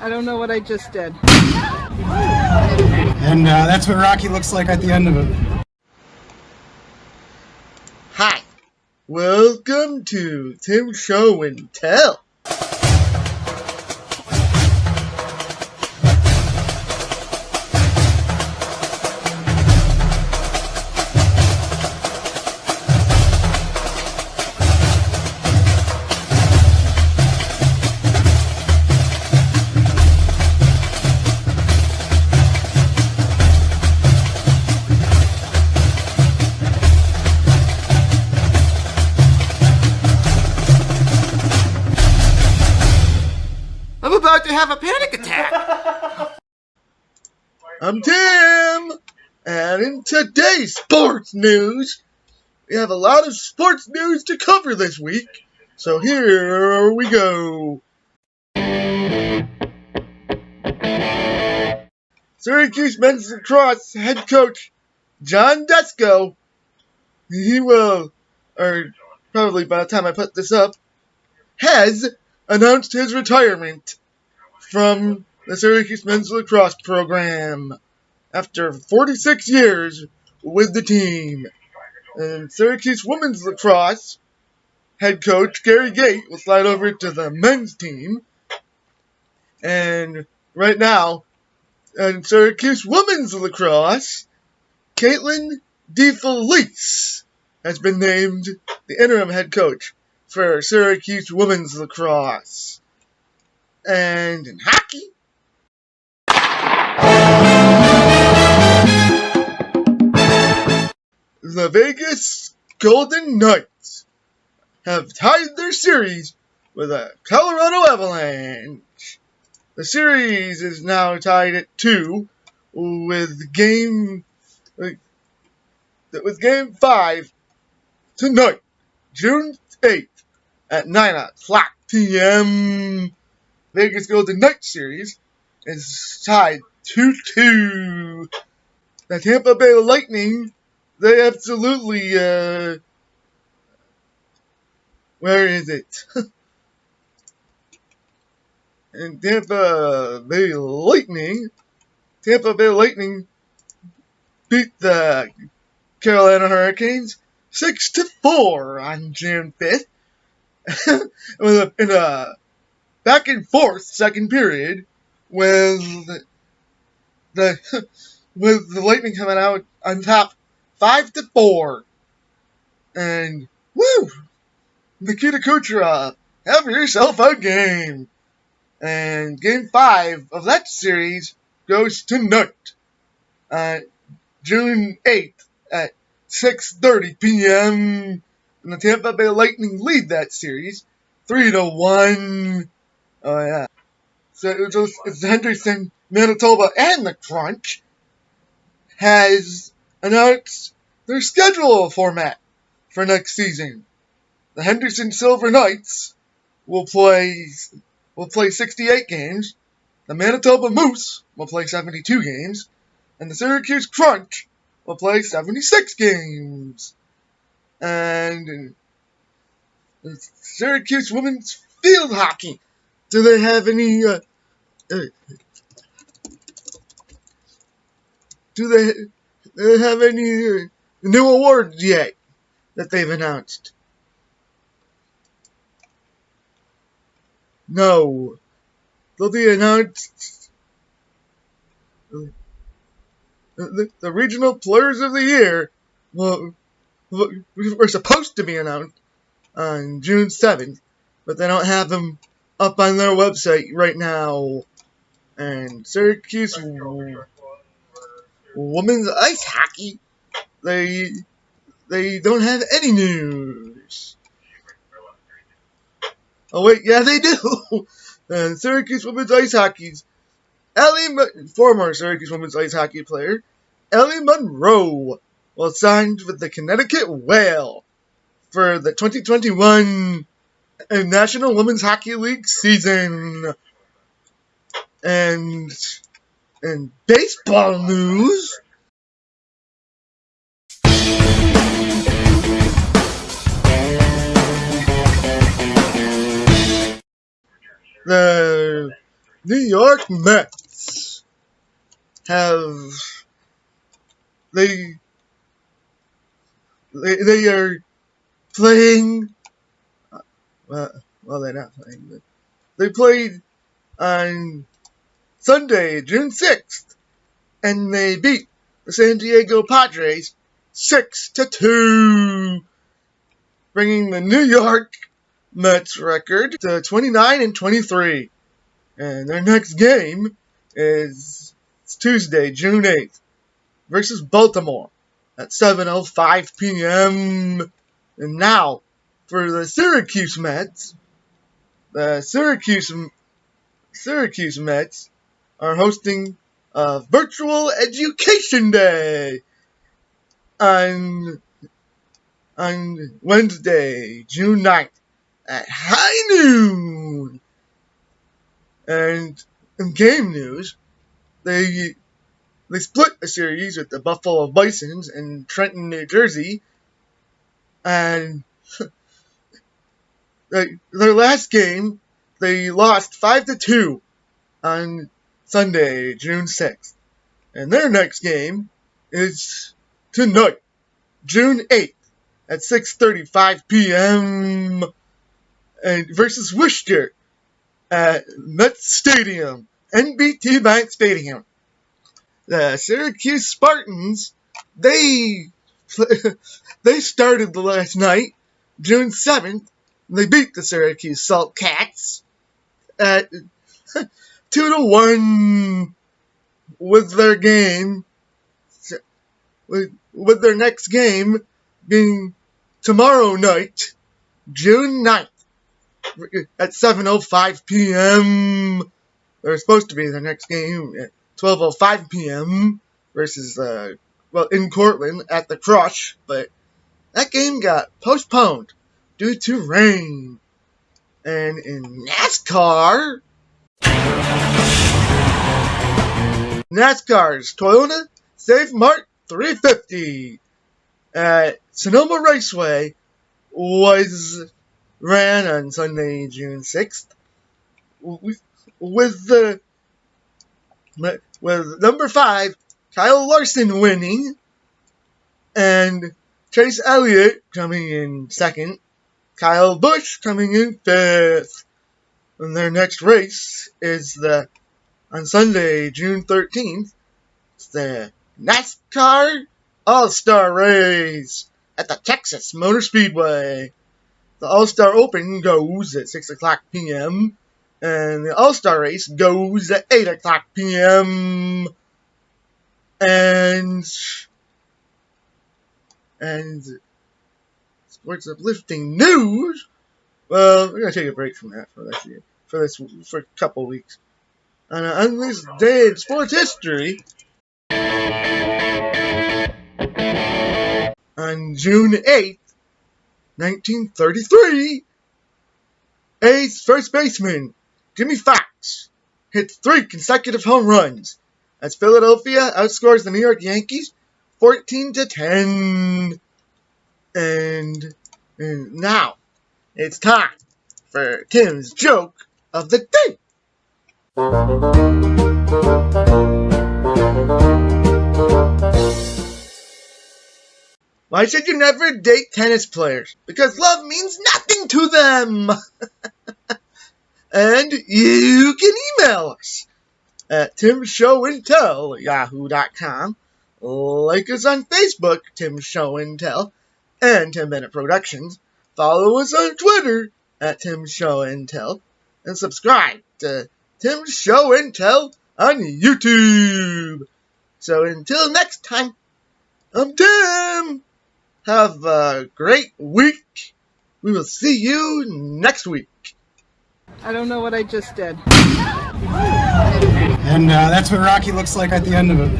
I don't know what I just did. And that's what Rocky looks like at the end of it. Hi, welcome to Tim's Show and Tell. I'm about to have a panic attack. I'm Tim, and in today's sports news, we have a lot of sports news to cover this week. So here we go. Syracuse men's lacrosse head coach John Desko, he will, or probably by the time I put this up, has announced his retirement from the Syracuse men's lacrosse program after 46 years with the team. And Syracuse women's lacrosse head coach Gary Gate will slide over to the men's team. And right now, in Syracuse women's lacrosse, Caitlin DeFelice has been named the interim head coach for Syracuse women's lacrosse. And in hockey, the Vegas Golden Knights have tied their series with the Colorado Avalanche. The series is now tied at 2 with game 5 tonight, June 8th at 9 o'clock p.m. Vegas Golden Knights series is tied 2-2. The Tampa Bay Lightning, they absolutely, where is it? And Tampa Bay Lightning beat the Carolina Hurricanes 6-4 on June 5th. in a back and forth second period with the Lightning coming out on top 5-4. And woo! Nikita Kucherov, have yourself a game. And game 5 of that series goes tonight, June 8th at 6:30 p.m. And the Tampa Bay Lightning lead that series 3-1. Oh yeah. So it's Henderson, Manitoba, and the Crunch has announced their schedule format for next season. The Henderson Silver Knights will play 68 games. The Manitoba Moose will play 72 games. And the Syracuse Crunch will play 76 games. And Syracuse women's field hockey. Do they have any new awards yet that they've announced? No. They'll be announced. The regional players of the year were supposed to be announced on June 7th, but they don't have them up on their website right now. And Syracuse women's ice hockey, they don't have any news. Oh wait, yeah they do. And Syracuse women's ice hockey's former Syracuse women's ice hockey player Ellie Monroe will sign with the Connecticut Whale for the 2021 National Women's Hockey League season. And in baseball news, the New York Mets have they are playing. Well, they're not playing, but they played on Sunday, June 6th, and they beat the San Diego Padres 6-2, bringing the New York Mets record to 29-23. And their next game is Tuesday, June 8th, versus Baltimore at 7:05 p.m. And now, for the Syracuse Mets, the Syracuse Mets are hosting a virtual education day on Wednesday, June 9th at high noon. And in game news, they split a series with the Buffalo Bisons in Trenton, New Jersey, and their last game, they lost 5-2 on Sunday, June 6th. And their next game is tonight, June 8th, at 6:35 p.m. and versus Worcester at Mets Stadium, NBT Bank Stadium. The Syracuse Spartans, they started the last night, June 7th. They beat the Syracuse Salt Cats at 2-1 with their game, with their next game being tomorrow night, June 9th. At 7:05 p.m. They're supposed to be their next game at 12:05 p.m. versus, in Cortland at the Lacrosse, but that game got postponed due to rain. And in NASCAR's Toyota Save Mart 350 at Sonoma Raceway ran on Sunday, June 6th, with number 5, Kyle Larson winning, and Chase Elliott coming in second, Kyle Busch coming in fifth. And their next race is on Sunday, June 13th, it's the NASCAR All-Star Race at the Texas Motor Speedway. The All-Star Open goes at 6 o'clock p.m. and the All-Star Race goes at 8 o'clock p.m. And sports uplifting news. Well, we're gonna take a break from that for a couple weeks. And on this day in sports history, on June 8th, 1933, A's first baseman Jimmy Fox hits 3 consecutive home runs as Philadelphia outscores the New York Yankees 14-10. And now it's time for Tim's joke of the day. Why should you never date tennis players? Because love means nothing to them. And you can email us at timshowandtell@yahoo.com. Like us on Facebook, Tim Show and Tell, and 10 Minute Productions. Follow us on Twitter at Tim Show and Tell, and subscribe to Tim Show and Tell on YouTube. So until next time, I'm Tim. Have a great week. We will see you next week. I don't know what I just did. And that's what Rocky looks like at the end of it.